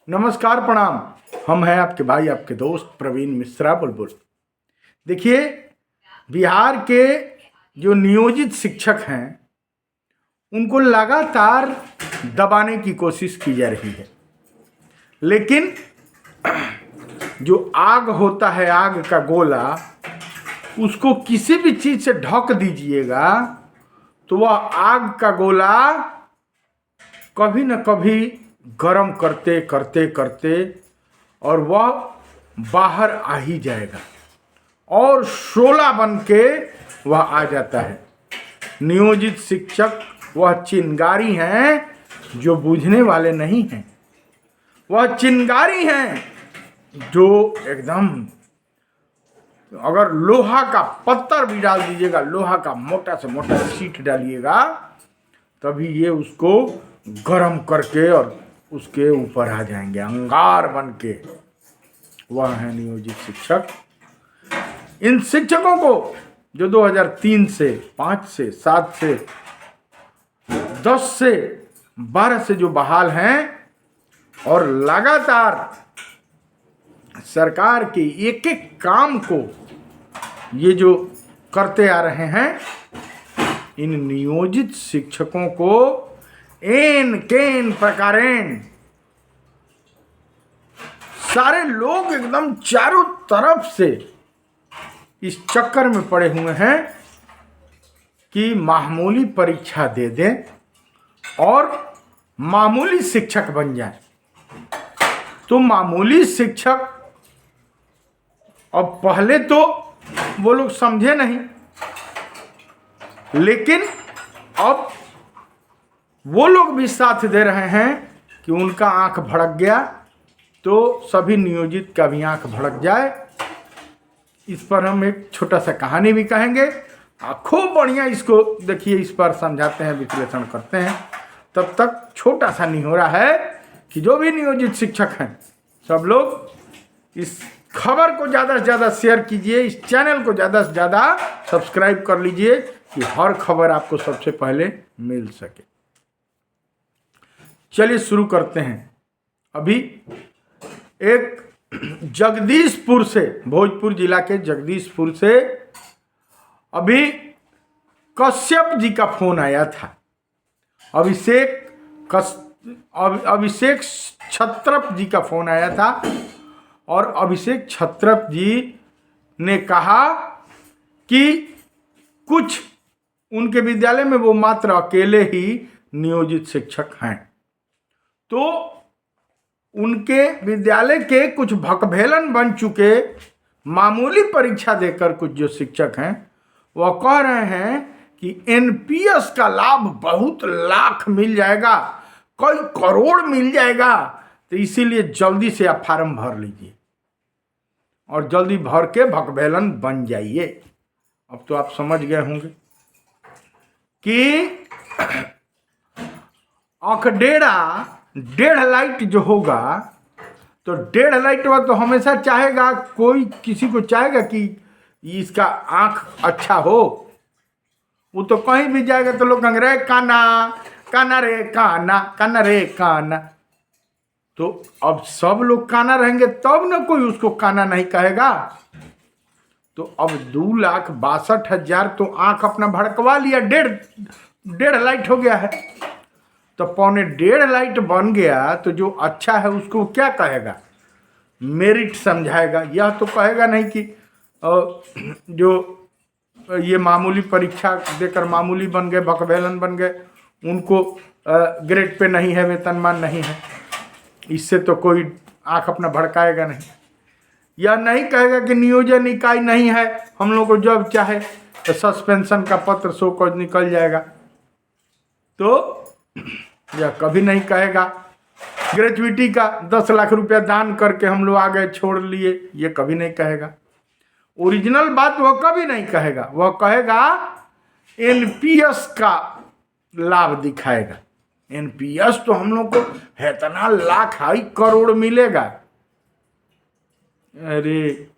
नमस्कार, प्रणाम। हम हैं आपके भाई, आपके दोस्त प्रवीण मिश्रा बुलबुल। देखिए, बिहार के जो नियोजित शिक्षक हैं उनको लगातार दबाने की कोशिश की जा रही है, लेकिन जो आग होता है, आग का गोला, उसको किसी भी चीज से ढक दीजिएगा तो वह आग का गोला कभी न कभी गर्म करते करते करते और वह बाहर आ ही जाएगा और शोला बन के वह आ जाता है। नियोजित शिक्षक वह चिंगारी हैं जो बुझने वाले नहीं हैं। वह चिंगारी हैं जो एकदम, अगर लोहा का पत्थर भी डाल दीजिएगा, लोहा का मोटा से मोटा शीट डालिएगा, तभी ये उसको गर्म करके और उसके ऊपर आ जाएंगे अंगार बन के। वह है नियोजित शिक्षक। इन शिक्षकों को जो 2003 से 5 से 7 से 10 से 12 से जो बहाल हैं और लगातार सरकार के एक एक काम को ये जो करते आ रहे हैं, इन नियोजित शिक्षकों को एन केन प्रकारेण सारे लोग एकदम चारों तरफ से इस चक्कर में पड़े हुए हैं कि मामूली परीक्षा दे दें और मामूली शिक्षक बन जाए। तो मामूली शिक्षक, अब पहले तो वो लोग समझे नहीं, लेकिन अब वो लोग भी साथ दे रहे हैं कि उनका आंख भड़क गया तो सभी नियोजित का भी आंख भड़क जाए। इस पर हम एक छोटा सा कहानी भी कहेंगे। खूब बढ़िया इसको देखिए, इस पर समझाते हैं, विश्लेषण करते हैं। तब तक छोटा सा नहीं हो रहा है कि जो भी नियोजित शिक्षक हैं सब लोग इस खबर को ज़्यादा से ज़्यादा शेयर कीजिए, इस चैनल को ज़्यादा से ज़्यादा सब्सक्राइब कर लीजिए कि हर खबर आपको सबसे पहले मिल सके। चलिए शुरू करते हैं। अभी एक जगदीशपुर से, भोजपुर जिला के जगदीशपुर से अभी कश्यप जी का फोन आया था। अभिषेक छत्रप जी का फोन आया था और अभिषेक छत्रप जी ने कहा कि कुछ उनके विद्यालय में वो मात्र अकेले ही नियोजित शिक्षक हैं, तो उनके विद्यालय के कुछ भकभेलन बन चुके मामूली परीक्षा देकर कुछ जो शिक्षक हैं वह कह रहे हैं कि एनपीएस का लाभ बहुत लाख मिल जाएगा, कई करोड़ मिल जाएगा, तो इसीलिए जल्दी से आप फार्म भर लीजिए और जल्दी भर के भकभेलन बन जाइए। अब तो आप समझ गए होंगे कि अखडेरा 1.5 लाइट जो होगा, तो 1.5 लाइट वाला तो हमेशा चाहेगा, कोई किसी को चाहेगा कि इसका आंख अच्छा हो। वो तो कहीं भी जाएगा तो लोग कहेंगे रे काना, काना रे काना, काना रे काना। तो अब सब लोग काना रहेंगे तब ना कोई उसको काना नहीं कहेगा। तो अब 2,62,000 तो आंख अपना भड़कवा लिया, 1.5 लाइट हो गया है, तो 1.25 लाइट बन गया। तो जो अच्छा है उसको क्या कहेगा, मेरिट समझाएगा। यह तो कहेगा नहीं कि जो ये मामूली परीक्षा देकर मामूली बन गए, भकभेलन बन गए, उनको ग्रेड पे नहीं है, वेतनमान नहीं है, इससे तो कोई आंख अपना भड़काएगा नहीं। यह नहीं कहेगा कि नियोजन इकाई नहीं है, हम लोग को जब चाहे तो सस्पेंशन का पत्र सो को निकल जाएगा, तो यह कभी नहीं कहेगा। ग्रेजुएटी का 10 लाख रुपया दान करके हम लोग आ गए, छोड़ लिए, ये कभी नहीं कहेगा। ओरिजिनल बात वह कभी नहीं कहेगा। वह कहेगा एनपीएस का लाभ दिखाएगा। एनपीएस तो हम लोग को इतना लाख हाई करोड़ मिलेगा। अरे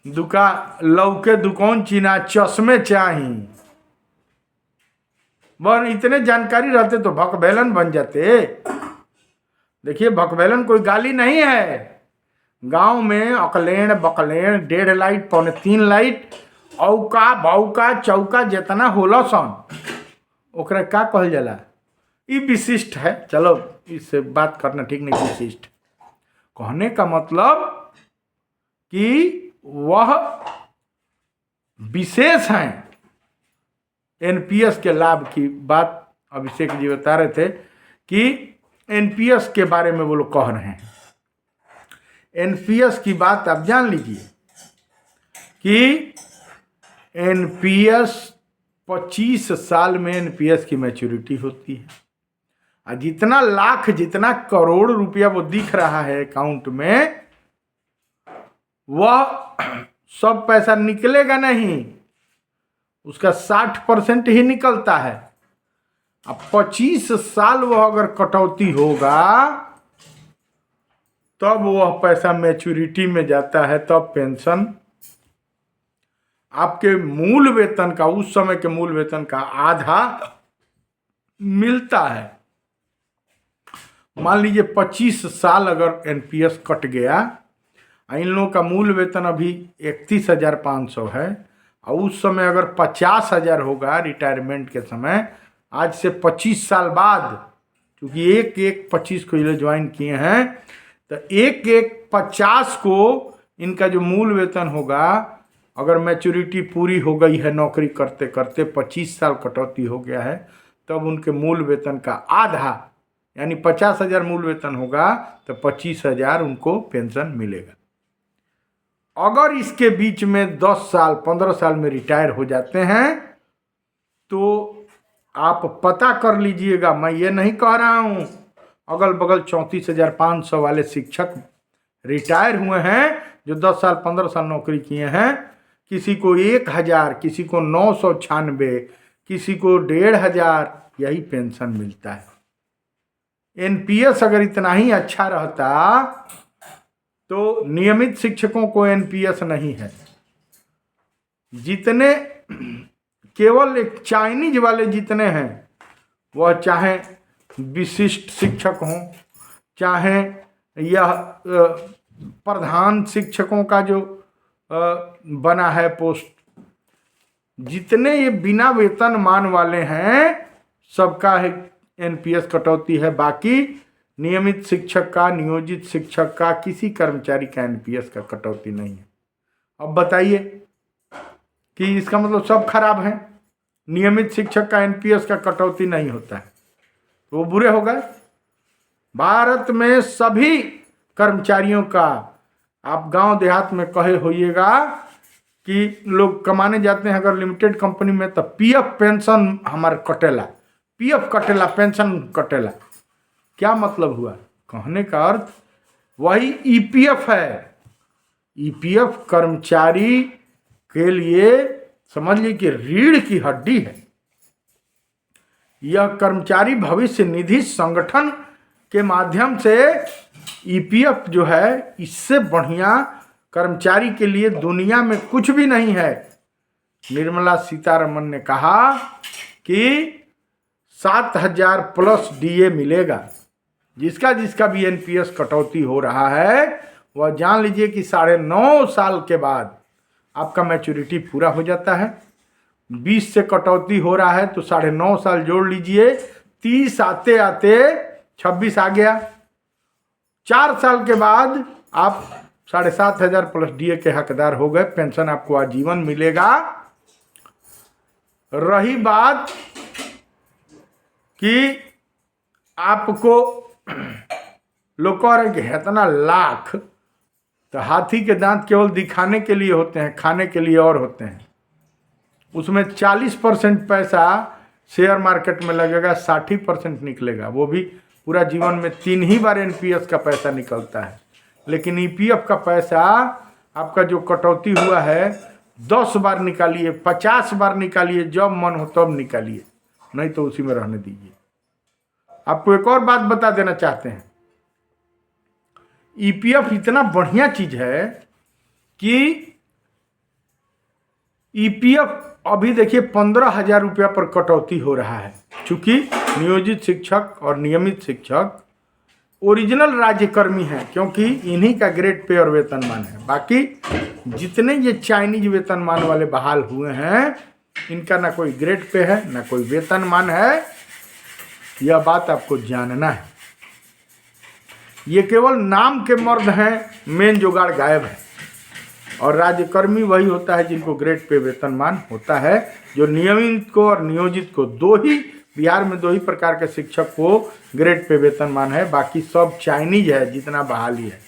लौके दुकान चीना चश्मे चाही, वह इतने जानकारी रहते तो भकभेलन बन जाते। देखिए भकबैलन कोई गाली नहीं है। गांव में अकलेण बकलेण 1.5 लाइट 3.25 लाइट औका भौका चौका जितना होला सन ओकरा का कहल जाला, ई विशिष्ट है। चलो इससे बात करना ठीक नहीं, विशिष्ट कहने का मतलब कि वह विशेष हैं। एनपीएस के लाभ की बात अभिषेक जी बता रहे थे कि एनपीएस के बारे में वो लोग कह रहे हैं। एनपीएस की बात आप जान लीजिए कि एनपीएस 25 साल में एनपीएस की मैच्योरिटी होती है। और जितना लाख जितना करोड़ रुपया वो दिख रहा है अकाउंट में, वह सब पैसा निकलेगा नहीं, उसका 60% ही निकलता है। अब 25 साल वह अगर कटौती होगा तब वह पैसा मैच्योरिटी में जाता है, तब पेंशन आपके मूल वेतन का, उस समय के मूल वेतन का आधा मिलता है। मान लीजिए 25 साल अगर एनपीएस कट गया, इन लोगों का मूल वेतन अभी 31,500 है, और उस समय अगर 50,000 होगा रिटायरमेंट के समय, आज से 25 साल बाद, क्योंकि एक 25 को ये ज्वाइन किए हैं, तो एक 50 को इनका जो मूल वेतन होगा, अगर मैच्योरिटी पूरी हो गई है नौकरी करते करते 25 साल कटौती हो गया है, तब उनके मूल वेतन का आधा यानी 50,000 मूल वेतन होगा तो 25,000 उनको पेंशन मिलेगा। अगर इसके बीच में 10 साल 15 साल में रिटायर हो जाते हैं तो आप पता कर लीजिएगा, मैं ये नहीं कह रहा हूँ, अगल बगल 34,500 वाले शिक्षक रिटायर हुए हैं जो 10 साल 15 साल नौकरी किए हैं। किसी को 1,000, किसी को 996, किसी को 1,500 यही पेंशन मिलता है। एनपीएस अगर इतना ही अच्छा रहता तो नियमित शिक्षकों को एनपीएस नहीं है। जितने केवल एक चाइनीज वाले जितने हैं, वह चाहे विशिष्ट शिक्षक हों, चाहे यह प्रधान शिक्षकों का जो बना है पोस्ट, जितने ये बिना वेतनमान वाले हैं सबका है एनपीएस कटौती है। बाकी नियमित शिक्षक का, नियोजित शिक्षक का, किसी कर्मचारी का एनपीएस का कटौती नहीं है। अब बताइए कि इसका मतलब सब खराब हैं। नियमित शिक्षक का एनपीएस का कटौती नहीं होता है तो वो बुरे हो गए। भारत में सभी कर्मचारियों का, आप गांव देहात में कहे होइएगा कि लोग कमाने जाते हैं अगर लिमिटेड कंपनी में, तो पीएफ पेंशन हमारे कटेला, पीएफ कटेला, पेंशन कटेला। क्या मतलब हुआ? कहने का अर्थ वही ईपीएफ है। ईपीएफ कर्मचारी के लिए समझ लीजिए कि रीढ़ की हड्डी है। यह कर्मचारी भविष्य निधि संगठन के माध्यम से ईपीएफ जो है, इससे बढ़िया कर्मचारी के लिए दुनिया में कुछ भी नहीं है। निर्मला सीतारमन ने कहा कि 7,000 प्लस डीए मिलेगा। जिसका जिसका भी एनपीएस कटौती हो रहा है वह जान लीजिए कि 9.5 साल के बाद आपका मैच्योरिटी पूरा हो जाता है। 20 से कटौती हो रहा है तो 9.5 साल जोड़ लीजिए, 30 आते आते 26 आ गया। 4 साल के बाद आप 7,500 प्लस डीए के हकदार हो गए। पेंशन आपको आजीवन मिलेगा। रही बात कि आपको लोग कह रहे हैं कि इतना लाख, तो हाथी के दांत केवल दिखाने के लिए होते हैं, खाने के लिए और होते हैं। उसमें 40% पैसा शेयर मार्केट में लगेगा, 60% निकलेगा। वो भी पूरा जीवन में 3 ही बार एनपीएस का पैसा निकलता है। लेकिन ईपीएफ का पैसा आपका जो कटौती हुआ है 10 बार निकालिए, 50 बार निकालिए, जब मन हो तब निकालिए, नहीं तो उसी में रहने दीजिए। आपको एक और बात बता देना चाहते हैं, ईपीएफ इतना बढ़िया चीज है कि ईपीएफ अभी देखिए 15,000 रुपया पर कटौती हो रहा है। चूंकि नियोजित शिक्षक और नियमित शिक्षक ओरिजिनल राज्यकर्मी हैं, क्योंकि इन्हीं का ग्रेड पे और वेतनमान है। बाकी जितने ये चाइनीज वेतनमान वाले बहाल हुए हैं, इनका ना कोई ग्रेड पे है ना कोई वेतनमान है। यह बात आपको जानना है। ये केवल नाम के मर्द हैं, मेन जुगाड़ गायब है। और राज्यकर्मी वही होता है जिनको ग्रेड पे वेतनमान होता है, जो नियमित को और नियोजित को बिहार में 2 ही प्रकार के शिक्षक को ग्रेड पे वेतनमान है। बाकी सब चाइनीज है जितना बहाली है,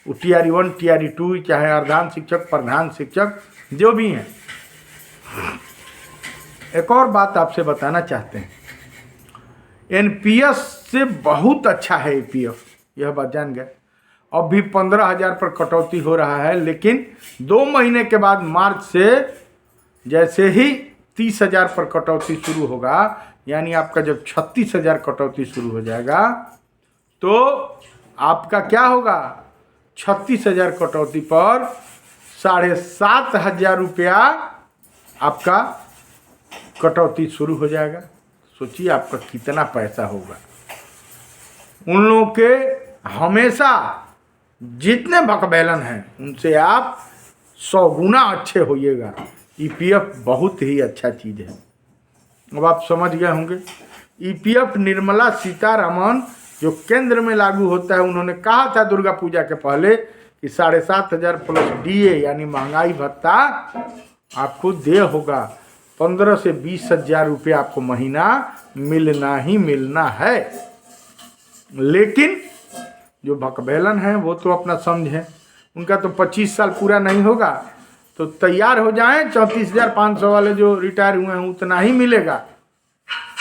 वो TRE 1 TRE 2, चाहे अर्धान शिक्षक, प्रधान शिक्षक जो भी हैं। एक और बात आपसे बताना चाहते हैं, NPS से बहुत अच्छा है APF, यह बात जान गए। अब भी 15,000 पर कटौती हो रहा है, लेकिन 2 महीने के बाद मार्च से जैसे ही 30,000 पर कटौती शुरू होगा, यानी आपका जब 36,000 कटौती शुरू हो जाएगा, तो आपका क्या होगा, 36,000 कटौती पर 7,500 रुपया आपका कटौती शुरू हो जाएगा। सोचिए आपका कितना पैसा होगा। उन लोगों के हमेशा जितने बकबैलन हैं उनसे आप 100 गुना अच्छे होइएगा। EPF बहुत ही अच्छा चीज़ है। अब आप समझ गए होंगे। EPF निर्मला सीतारमण जो केंद्र में लागू होता है, उन्होंने कहा था दुर्गा पूजा के पहले कि 7,500 प्लस DA यानी महंगाई भत्ता आपको दे होगा। 15 से 20,000 रुपये आपको महीना मिलना ही मिलना है। लेकिन जो बकबैलन है वो तो अपना समझें, उनका तो 25 साल पूरा नहीं होगा तो तैयार हो जाएं। 34,500 वाले जो रिटायर हुए हैं उतना ही मिलेगा।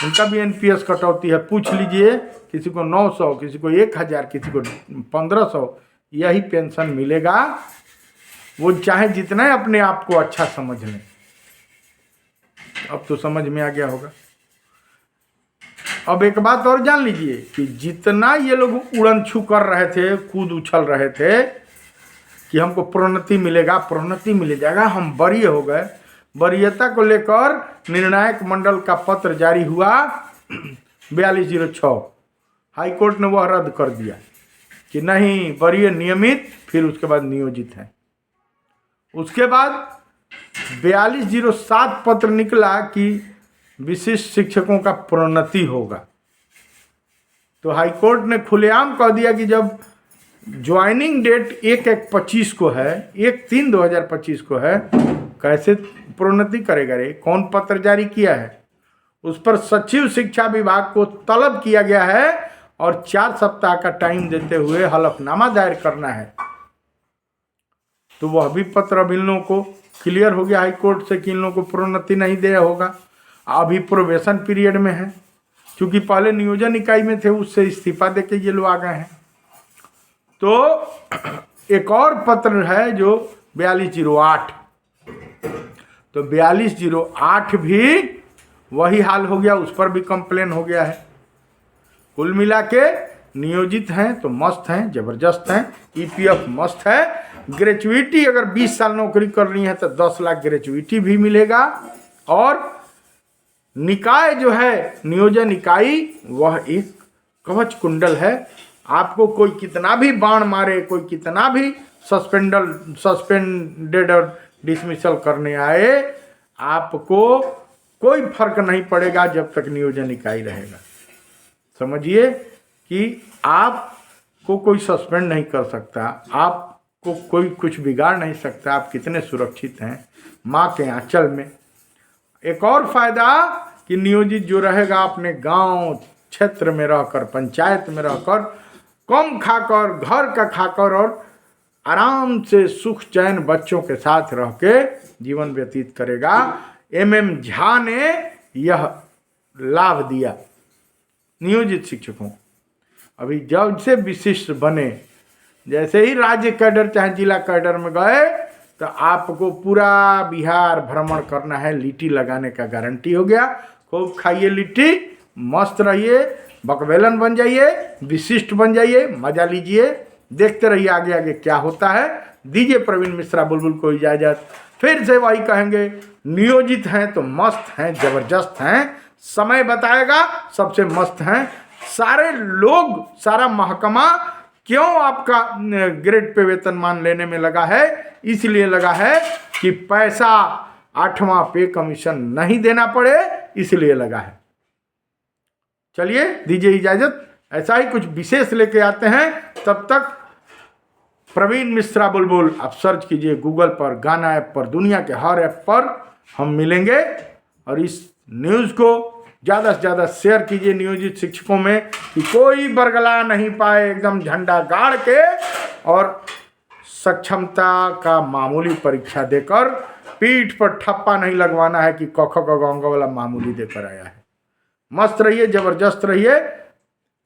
उनका भी NPS कटौती है। पूछ लीजिए, किसी को 900, किसी को 1,000, किसी को 1,500 यही पेंशन मिलेगा। वो चाहे जितना अपने आप को अच्छा समझ लें। अब तो समझ में आ गया होगा। अब एक बात और जान लीजिए कि जितना ये लोग उड़न छू कर रहे थे, कूद उछल रहे थे कि हमको प्रोन्नति मिलेगा, प्रोन्नति मिल जाएगा, हम वरीय हो गए। वरीयता को लेकर निर्णायक मंडल का पत्र जारी हुआ 4206। हाईकोर्ट ने वह रद्द कर दिया कि नहीं, वरीय नियमित, फिर उसके बाद नियोजित है। उसके बाद 4207 पत्र निकला कि विशिष्ट शिक्षकों का प्रोन्नति होगा। तो हाईकोर्ट ने खुलेआम कह दिया कि जब ज्वाइनिंग डेट 1/1/25 को है, 1/3/2025 को है, कैसे प्रोन्नति करेगा रे? कौन पत्र जारी किया है? उस पर सचिव शिक्षा विभाग को तलब किया गया है और 4 सप्ताह का टाइम देते हुए हलफनामा दायर करना है। तो वह भी पत्र अब इन लोगों को क्लियर हो गया हाईकोर्ट से कि इन लोगों को प्रोन्नति नहीं दिया होगा। अभी प्रोबेशन पीरियड में है, क्योंकि पहले नियोजन इकाई में थे, उससे इस्तीफा देके ये लोग आ गए हैं। तो एक और पत्र है जो 4208, तो 4208 भी वही हाल हो गया, उस पर भी कंप्लेन हो गया है। कुल मिला के नियोजित हैं तो मस्त हैं, जबरदस्त हैं। EPF मस्त है। ग्रेचुइटी अगर 20 साल नौकरी करनी है तो 10 लाख ग्रेचुइटी भी मिलेगा। और निकाय जो है, नियोजन इकाई, वह एक कवच कुंडल है। आपको कोई कितना भी बाण मारे, कोई कितना भी सस्पेंडेड और डिसमिसल करने आए, आपको कोई फर्क नहीं पड़ेगा जब तक नियोजन इकाई रहेगा। समझिए कि आपको कोई सस्पेंड नहीं कर सकता, आपको कोई कुछ बिगाड़ नहीं सकता। आप कितने सुरक्षित हैं माँ के आंचल में। एक और फायदा कि नियोजित जो रहेगा अपने गांव क्षेत्र में रहकर, पंचायत में रहकर, कम खाकर, घर का खाकर और आराम से सुख चैन बच्चों के साथ रह के जीवन व्यतीत करेगा। MM झा ने यह लाभ दिया नियोजित शिक्षकों। अभी जब से विशिष्ट बने, जैसे ही राज्य कैडर चाहे जिला कैडर में गए, तो आपको पूरा बिहार भ्रमण करना है। लिट्टी लगाने का गारंटी हो गया। खूब खाइए लिट्टी, मस्त रहिए, बकबेलन बन जाइए, विशिष्ट बन जाइए, मजा लीजिए। देखते रहिए आगे आगे क्या होता है। दीजिए प्रवीण मिश्रा बुलबुल को इजाजत। फिर से वही कहेंगे, नियोजित हैं तो मस्त हैं, जबरदस्त हैं। समय बताएगा सबसे मस्त हैं। सारे लोग, सारा महकमा क्यों आपका ग्रेड पे वेतनमान लेने में लगा है? इसलिए लगा है कि पैसा 8वां पे कमीशन नहीं देना पड़े, इसलिए लगा है। चलिए दीजिए इजाजत, ऐसा ही कुछ विशेष लेके आते हैं। तब तक प्रवीण मिश्रा बुलबुल आप सर्च कीजिए गूगल पर, गाना ऐप पर, दुनिया के हर ऐप पर हम मिलेंगे। और इस न्यूज़ को ज़्यादा से ज़्यादा शेयर कीजिए नियोजित शिक्षकों में, कि कोई बरगला नहीं पाए, एकदम झंडा गाड़ के और सक्षमता का मामूली परीक्षा देकर पीठ पर ठप्पा नहीं लगवाना है कि क ख ग घ ङ वाला मामूली देकर आया है। मस्त रहिए, जबरदस्त रहिए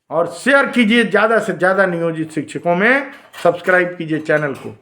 और शेयर कीजिए ज़्यादा से ज़्यादा नियोजित शिक्षकों में, सब्सक्राइब कीजिए चैनल को।